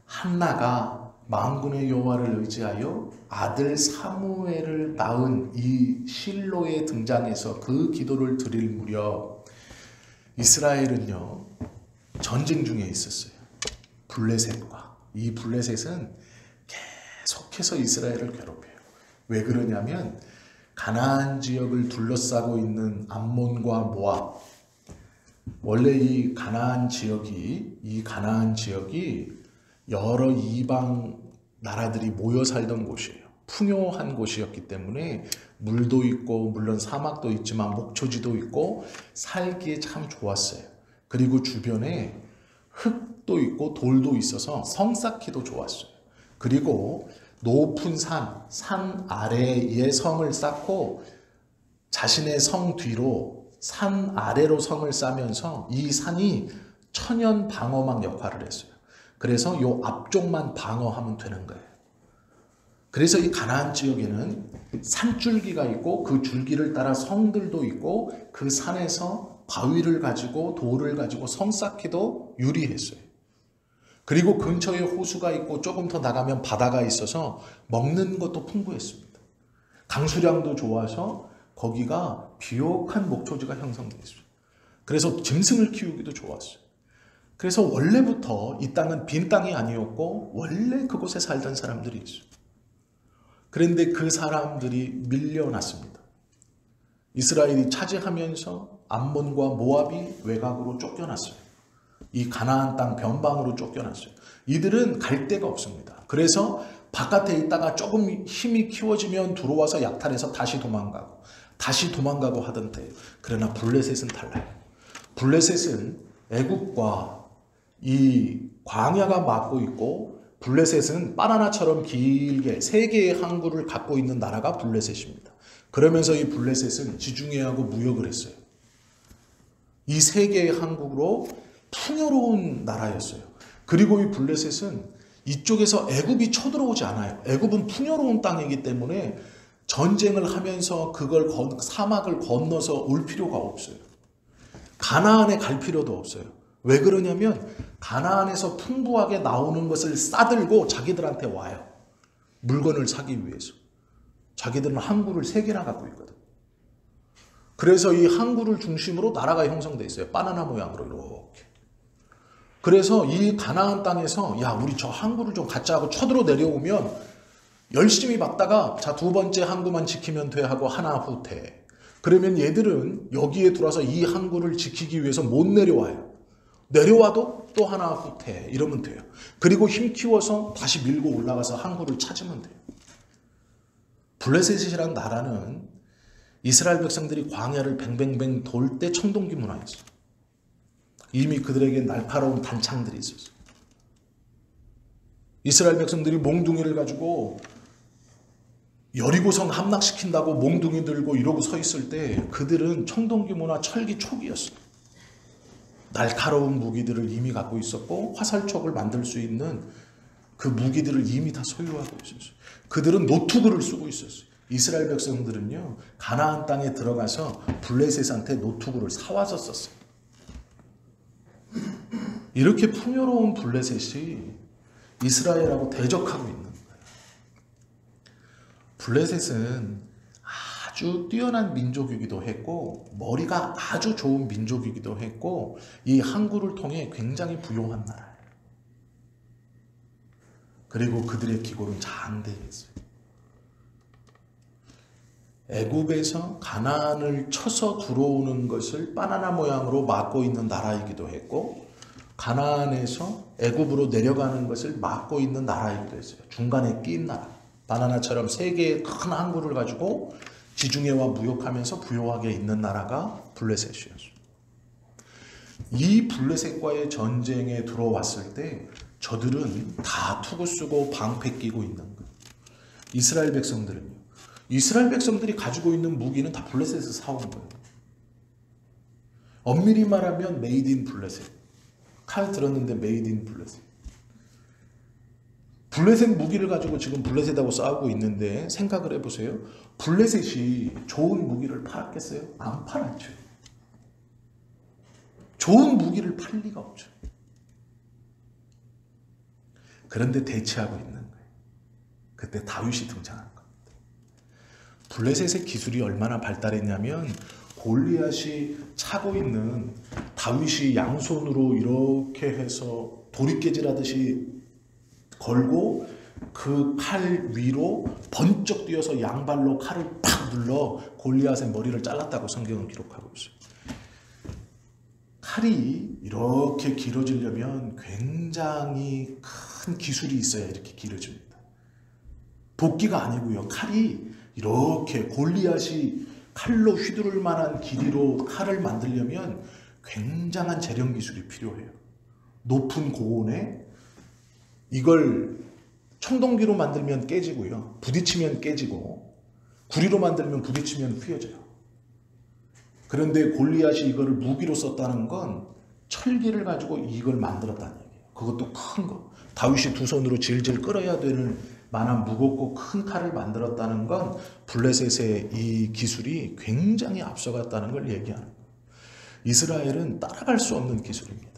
한나가 만군의 여호와를 의지하여 아들 사무엘을 낳은 이 실로에 등장해서 그 기도를 드릴 무렵 이스라엘은요 전쟁 중에 있었어요. 블레셋과. 이 블레셋은 계속해서 이스라엘을 괴롭혀요. 왜 그러냐면 가나안 지역을 둘러싸고 있는 암몬과 모압. 원래 이 가나안 지역이 여러 이방 나라들이 모여 살던 곳이에요. 풍요한 곳이었기 때문에 물도 있고 물론 사막도 있지만 목초지도 있고 살기에 참 좋았어요. 그리고 주변에 흙도 있고 돌도 있어서 성 쌓기도 좋았어요. 그리고 높은 산 아래에 성을 쌓고 자신의 성 뒤로 산 아래로 성을 쌓으면서 이 산이 천연 방어막 역할을 했어요. 그래서 요 앞쪽만 방어하면 되는 거예요. 그래서 이 가나안 지역에는 산줄기가 있고 그 줄기를 따라 성들도 있고 그 산에서 바위를 가지고 돌을 가지고 성 쌓기도 유리했어요. 그리고 근처에 호수가 있고 조금 더 나가면 바다가 있어서 먹는 것도 풍부했습니다. 강수량도 좋아서 거기가 비옥한 목초지가 형성됐어요. 그래서 짐승을 키우기도 좋았어요. 그래서 원래부터 이 땅은 빈 땅이 아니었고 원래 그곳에 살던 사람들이 있어요. 그런데 그 사람들이 밀려났습니다. 이스라엘이 차지하면서 암몬과 모압이 외곽으로 쫓겨났어요. 이 가나안 땅 변방으로 쫓겨났어요. 이들은 갈 데가 없습니다. 그래서 바깥에 있다가 조금 힘이 키워지면 들어와서 약탈해서 다시 도망가고 하던데 그러나 블레셋은 달라요. 블레셋은 애굽과 이 광야가 막고 있고 블레셋은 바나나처럼 길게 3개의 항구를 갖고 있는 나라가 블레셋입니다. 그러면서 이 블레셋은 지중해하고 무역을 했어요. 이 3개의 항구로 풍요로운 나라였어요. 그리고 이 블레셋은 이쪽에서 애굽이 쳐들어오지 않아요. 애굽은 풍요로운 땅이기 때문에 전쟁을 하면서 사막을 건너서 올 필요가 없어요. 가나안에 갈 필요도 없어요. 왜 그러냐면 가나안에서 풍부하게 나오는 것을 싸들고 자기들한테 와요. 물건을 사기 위해서. 자기들은 항구를 3개나 갖고 있거든. 그래서 이 항구를 중심으로 나라가 형성돼 있어요. 바나나 모양으로 이렇게. 그래서 이 가나안 땅에서 야 우리 저 항구를 좀 갖자 하고 쳐들어 내려오면 열심히 막다가 자 2번째 항구만 지키면 돼 하고 하나 후퇴. 그러면 얘들은 여기에 들어와서 이 항구를 지키기 위해서 못 내려와요. 내려와도 또 하나 후퇴 이러면 돼요. 그리고 힘 키워서 다시 밀고 올라가서 항구를 찾으면 돼요. 블레셋이라는 나라는 이스라엘 백성들이 광야를 뱅뱅뱅 돌 때 청동기 문화였어요. 이미 그들에게 날카로운 단창들이 있었어요. 이스라엘 백성들이 몽둥이를 가지고 여리고성 함락시킨다고 몽둥이 들고 이러고 서 있을 때 그들은 청동기 문화 철기 초기였어요. 날카로운 무기들을 이미 갖고 있었고 화살촉을 만들 수 있는 그 무기들을 이미 다 소유하고 있었어요. 그들은 노투구를 쓰고 있었어요. 이스라엘 백성들은요 가나안 땅에 들어가서 블레셋한테 노투구를 사와서 썼어요. 이렇게 풍요로운 블레셋이 이스라엘하고 대적하고 있는 거예요. 블레셋은 아주 뛰어난 민족이기도 했고 머리가 아주 좋은 민족이기도 했고 이 항구를 통해 굉장히 부유한 나라예요. 그리고 그들의 기골은 장대했어요. 애굽에서 가나안을 쳐서 들어오는 것을 바나나 모양으로 막고 있는 나라이기도 했고 가나안에서 애굽으로 내려가는 것을 막고 있는 나라이기도 했어요. 중간에 낀 나라. 바나나처럼 3개의 큰 항구를 가지고 지중해와 무역하면서 부유하게 있는 나라가 블레셋이었어요. 이 블레셋과의 전쟁에 들어왔을 때 저들은 다 투구 쓰고 방패 끼고 있는 거예요. 이스라엘 백성들이 가지고 있는 무기는 다 블레셋에서 사온 거예요. 엄밀히 말하면 메이드 인 블레셋. 칼 들었는데 메이드 인 블레셋. 블레셋 무기를 가지고 지금 블레셋하고 싸우고 있는데 생각을 해보세요. 블레셋이 좋은 무기를 팔았겠어요? 안 팔았죠. 좋은 무기를 팔 리가 없죠. 그런데 대치하고 있는 거예요. 그때 다윗이 등장한 겁니다. 블레셋의 기술이 얼마나 발달했냐면 골리앗이 차고 있는 다윗이 양손으로 이렇게 해서 도리깨질하듯이 걸고 그 칼 위로 번쩍 뛰어서 양발로 칼을 팍 눌러 골리앗의 머리를 잘랐다고 성경은 기록하고 있어요. 칼이 이렇게 길어지려면 굉장히 큰 기술이 있어야 이렇게 길어집니다. 도끼가 아니고요. 칼이 이렇게 골리앗이 칼로 휘두를 만한 길이로 칼을 만들려면 굉장한 재련 기술이 필요해요. 높은 고온에 이걸 청동기로 만들면 깨지고요. 부딪히면 깨지고 구리로 만들면 부딪히면 휘어져요. 그런데 골리앗이 이거를 무기로 썼다는 건 철기를 가지고 이걸 만들었다는 얘기예요. 그것도 큰 거. 다윗이 두 손으로 질질 끌어야 되는 만한 무겁고 큰 칼을 만들었다는 건 블레셋의 이 기술이 굉장히 앞서갔다는 걸 얘기하는 거예요. 이스라엘은 따라갈 수 없는 기술입니다.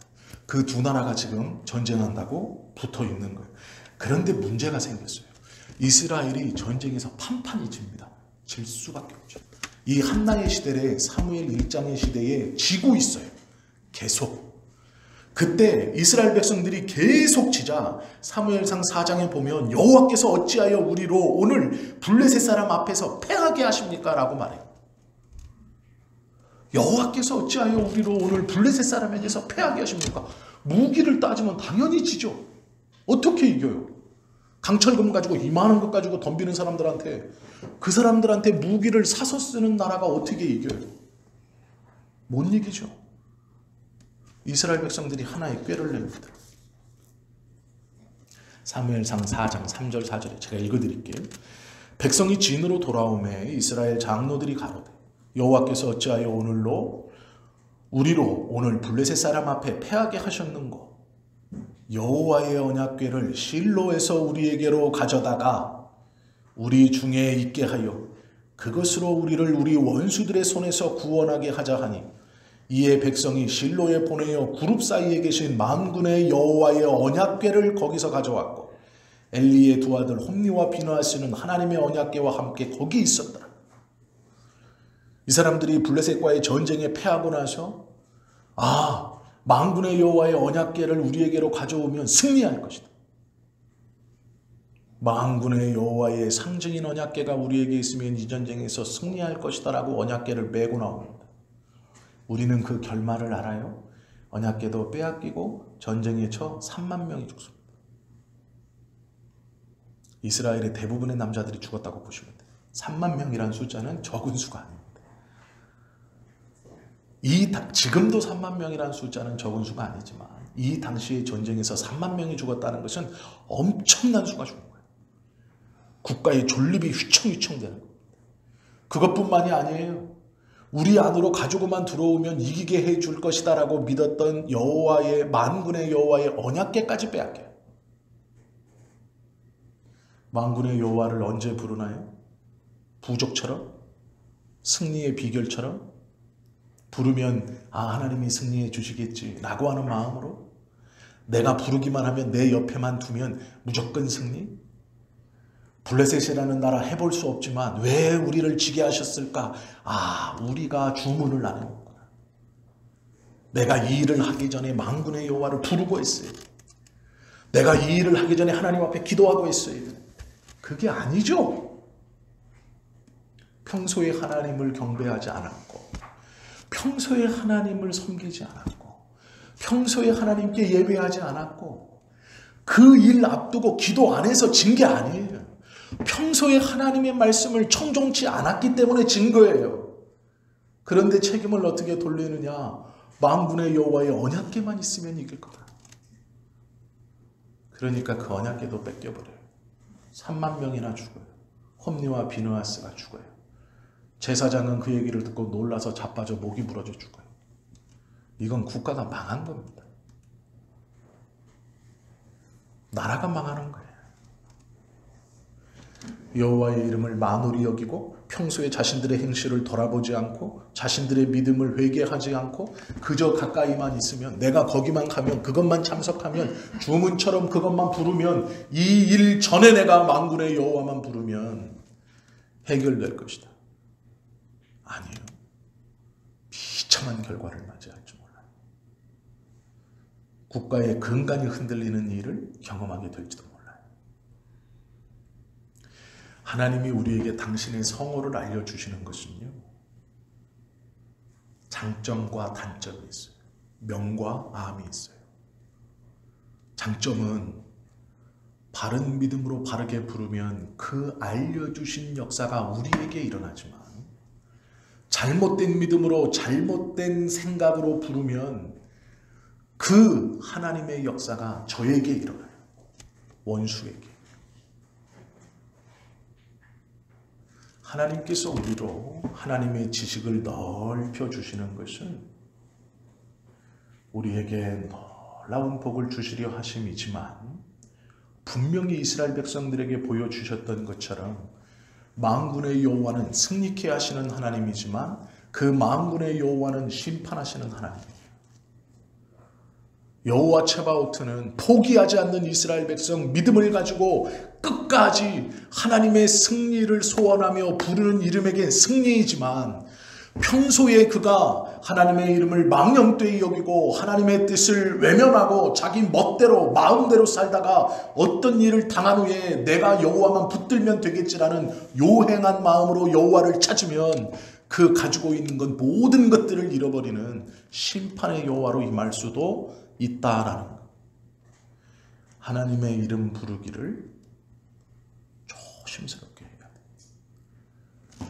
그 두 나라가 지금 전쟁한다고 붙어 있는 거예요. 그런데 문제가 생겼어요. 이스라엘이 전쟁에서 판판이 집니다. 질 수밖에 없죠. 이 한나의 시대에 사무엘 1장의 시대에 지고 있어요. 계속. 그때 이스라엘 백성들이 계속 지자 사무엘상 4장에 보면 여호와께서 어찌하여 우리로 오늘 블레셋 사람 앞에서 패하게 하십니까? 라고 말해요. 여호와께서 어찌하여 우리로 오늘 블레셋 사람에게서 패하게 하십니까? 무기를 따지면 당연히 지죠. 어떻게 이겨요? 강철금 가지고 이만한 것 가지고 덤비는 사람들한테 그 사람들한테 무기를 사서 쓰는 나라가 어떻게 이겨요? 못 이기죠. 이스라엘 백성들이 하나의 꾀를 냅니다. 사무엘상 4장 3절 4절에 제가 읽어드릴게요. 백성이 진으로 돌아오매 이스라엘 장로들이 가로되 여호와께서 어찌하여 우리로 오늘 블레셋 사람 앞에 패하게 하셨는고 여호와의 언약궤를 실로에서 우리에게로 가져다가 우리 중에 있게 하여 그것으로 우리를 우리 원수들의 손에서 구원하게 하자 하니 이에 백성이 실로에 보내어 구룹 사이에 계신 만군의 여호와의 언약궤를 거기서 가져왔고 엘리의 두 아들 홈니와 비느하스는 하나님의 언약궤와 함께 거기 있었다. 이 사람들이 블레셋과의 전쟁에 패하고 나서 만군의 여호와의 언약궤를 우리에게로 가져오면 승리할 것이다. 만군의 여호와의 상징인 언약궤가 우리에게 있으면 이 전쟁에서 승리할 것이다 라고 언약궤를 메고 나옵니다. 우리는 그 결말을 알아요. 언약궤도 빼앗기고 전쟁에 쳐 3만 명이 죽습니다. 이스라엘의 대부분의 남자들이 죽었다고 보시면 돼요. 3만 명이란 숫자는 적은 수가 아닙니다. 지금도 3만 명이라는 숫자는 적은 수가 아니지만 이 당시의 전쟁에서 3만 명이 죽었다는 것은 엄청난 수가 죽은 거예요. 국가의 존립이 휘청휘청 되는 겁니다. 그것뿐만이 아니에요. 우리 안으로 가지고만 들어오면 이기게 해줄 것이다 라고 믿었던 여호와의 만군의 여호와의 언약궤까지 빼앗겨요. 만군의 여호와를 언제 부르나요? 부족처럼? 승리의 비결처럼? 부르면 하나님이 승리해 주시겠지 라고 하는 마음으로 내가 부르기만 하면 내 옆에만 두면 무조건 승리? 블레셋이라는 나라 해볼 수 없지만 왜 우리를 지게 하셨을까? 우리가 주문을 안 해놓구나. 내가 이 일을 하기 전에 만군의 여호와를 부르고 했어요. 내가 이 일을 하기 전에 하나님 앞에 기도하고 했어요. 그게 아니죠. 평소에 하나님을 경배하지 않았고 평소에 하나님을 섬기지 않았고 평소에 하나님께 예배하지 않았고 그 일 앞두고 기도 안 해서 진 게 아니에요. 평소에 하나님의 말씀을 청종치 않았기 때문에 진 거예요. 그런데 책임을 어떻게 돌리느냐? 만군의 여호와의 언약궤만 있으면 이길 거다. 그러니까 그 언약궤도 뺏겨버려요. 3만 명이나 죽어요. 홈니와 비느하스가 죽어요. 제사장은 그 얘기를 듣고 놀라서 자빠져 목이 부러져 죽어요. 이건 국가가 망한 겁니다. 나라가 망하는 거예요. 여호와의 이름을 만홀히 여기고 평소에 자신들의 행실을 돌아보지 않고 자신들의 믿음을 회개하지 않고 그저 가까이만 있으면, 내가 거기만 가면, 그것만 참석하면, 주문처럼 그것만 부르면, 이 일 전에 내가 만군의 여호와만 부르면 해결될 것이다. 아니에요. 비참한 결과를 맞이할 줄 몰라요. 국가의 근간이 흔들리는 일을 경험하게 될지도 몰라요. 하나님이 우리에게 당신의 성호를 알려주시는 것은요, 장점과 단점이 있어요. 명과 암이 있어요. 장점은 바른 믿음으로 바르게 부르면 그 알려주신 역사가 우리에게 일어나지만, 잘못된 믿음으로 잘못된 생각으로 부르면 그 하나님의 역사가 저에게 일어나요. 원수에게. 하나님께서 우리로 하나님의 지식을 넓혀 주시는 것은 우리에게 놀라운 복을 주시려 하심이지만, 분명히 이스라엘 백성들에게 보여주셨던 것처럼 만군의 여호와는 승리케 하시는 하나님이지만 그 만군의 여호와는 심판하시는 하나님이에요. 여호와 츠바오트는 포기하지 않는 이스라엘 백성 믿음을 가지고 끝까지 하나님의 승리를 소원하며 부르는 이름에게 승리이지만, 평소에 그가 하나님의 이름을 망령되이 여기고 하나님의 뜻을 외면하고 자기 멋대로 마음대로 살다가 어떤 일을 당한 후에 내가 여호와만 붙들면 되겠지라는 요행한 마음으로 여호와를 찾으면 그 가지고 있는 건 모든 것들을 잃어버리는 심판의 여호와로 임할 수도 있다라는 것. 하나님의 이름 부르기를 조심스럽게 해야 돼.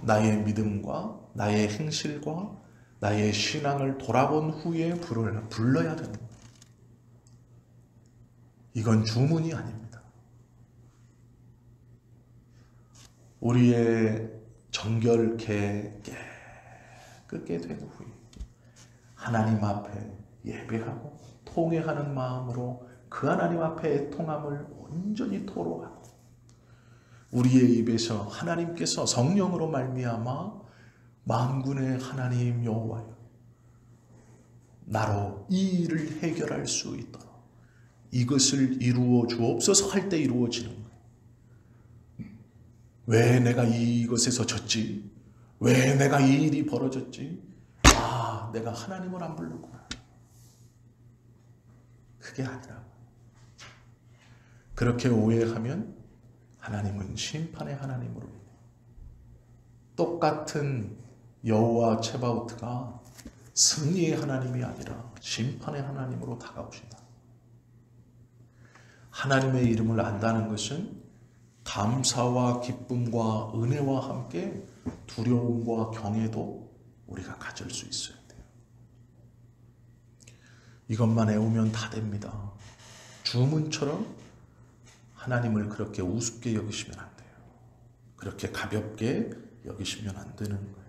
나의 믿음과 나의 행실과 나의 신앙을 돌아본 후에 불러야 되는 거예요. 이건 주문이 아닙니다. 우리의 정결케 깨끗게 된 후에 하나님 앞에 예배하고 통회하는 마음으로 그 하나님 앞에 통함을 온전히 토로하고, 우리의 입에서 하나님께서 성령으로 말미암아 만군의 하나님 여호와여, 나로 이 일을 해결할 수 있도록 이것을 이루어 주옵소서 할 때 이루어지는 거예요. 왜 내가 이것에서 졌지? 왜 내가 이 일이 벌어졌지? 아, 내가 하나님을 안 부르구나. 그게 아니라, 그렇게 오해하면 하나님은 심판의 하나님으로, 똑같은 여호와 츠바오트가 승리의 하나님이 아니라 심판의 하나님으로 다가오신다. 하나님의 이름을 안다는 것은 감사와 기쁨과 은혜와 함께 두려움과 경외도 우리가 가질 수 있어야 돼요. 이것만 외우면 다 됩니다. 주문처럼 하나님을 그렇게 우습게 여기시면 안 돼요. 그렇게 가볍게 여기시면 안 되는 거예요.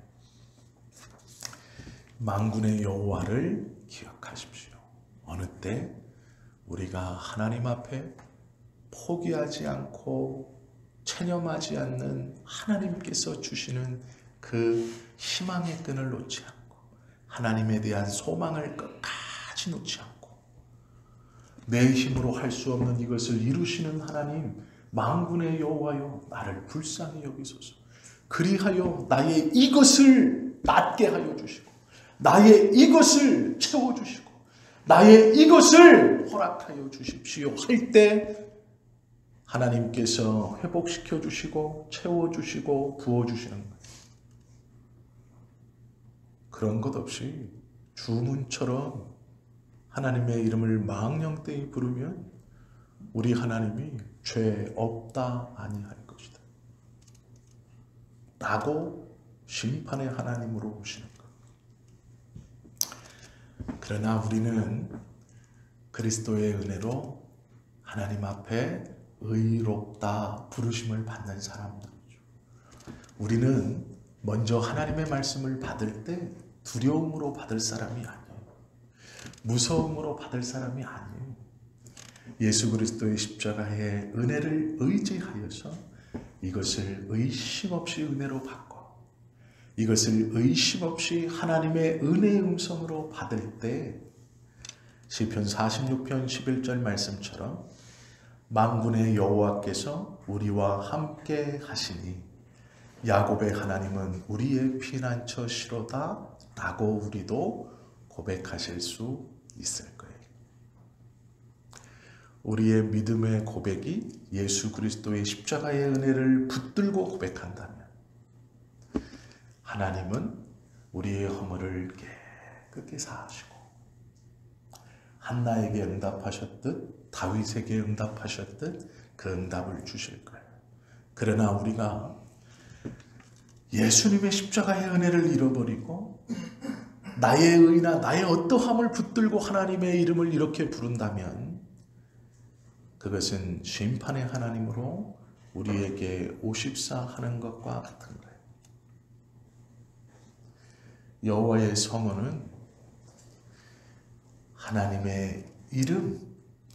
만군의 여호와를 기억하십시오. 어느 때 우리가 하나님 앞에 포기하지 않고 체념하지 않는 하나님께서 주시는 그 희망의 끈을 놓지 않고 하나님에 대한 소망을 끝까지 놓지 않고 내 힘으로 할 수 없는 이것을 이루시는 하나님, 만군의 여호와여, 나를 불쌍히 여기소서. 그리하여 나의 이것을 낫게 하여 주시고 나의 이것을 채워주시고 나의 이것을 허락하여 주십시오 할 때 하나님께서 회복시켜 주시고 채워주시고 부어주시는 거예요. 그런 것 없이 주문처럼 하나님의 이름을 망령되이 부르면 우리 하나님이 죄 없다 아니할 것이다 라고 심판의 하나님으로 오시는 것. 그러나 우리는 그리스도의 은혜로 하나님 앞에 의롭다 부르심을 받는 사람들이죠. 우리는 먼저 하나님의 말씀을 받을 때 두려움으로 받을 사람이 아니에요. 무서움으로 받을 사람이 아니에요. 예수 그리스도의 십자가의 은혜를 의지하여서 이것을 의심 없이 은혜로 받고 이것을 의심 없이 하나님의 은혜의 음성으로 받을 때 시편 46편 11절 말씀처럼 만군의 여호와께서 우리와 함께 하시니 야곱의 하나님은 우리의 피난처시로다 라고 우리도 고백하실 수 있을 거예요. 우리의 믿음의 고백이 예수 그리스도의 십자가의 은혜를 붙들고 고백한다면 하나님은 우리의 허물을 깨끗이 사하시고 한나에게 응답하셨듯 다윗에게 응답하셨듯 그 응답을 주실 거예요. 그러나 우리가 예수님의 십자가의 은혜를 잃어버리고 나의 의나 나의 어떠함을 붙들고 하나님의 이름을 이렇게 부른다면 그것은 심판의 하나님으로 우리에게 오십사 하는 것과 같은 거예요. 여호와의 성호는 하나님의 이름,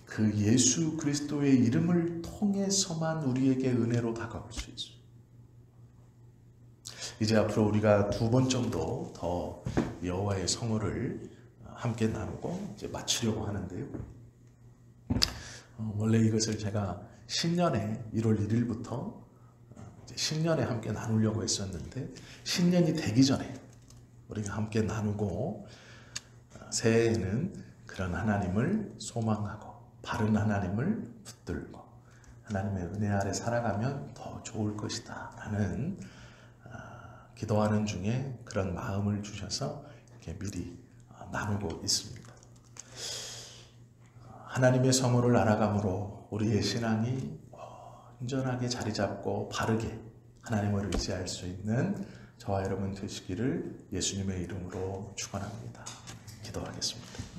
그 예수 그리스도의 이름을 통해서만 우리에게 은혜로 다가올 수 있어요. 이제 앞으로 우리가 2번 정도 더 여호와의 성호를 함께 나누고 이제 마치려고 하는데요. 원래 이것을 제가 신년에 1월 1일부터 신년에 함께 나누려고 했었는데 신년이 되기 전에 우리가 함께 나누고 새해에는 그런 하나님을 소망하고 바른 하나님을 붙들고 하나님의 은혜 아래 살아가면 더 좋을 것이다 라는 기도하는 중에 그런 마음을 주셔서 이렇게 미리 나누고 있습니다. 하나님의 성호를 알아감으로 우리의 신앙이 온전하게 자리 잡고 바르게 하나님을 의지할 수 있는 저와 여러분 되시기를 예수님의 이름으로 축원합니다. 기도하겠습니다.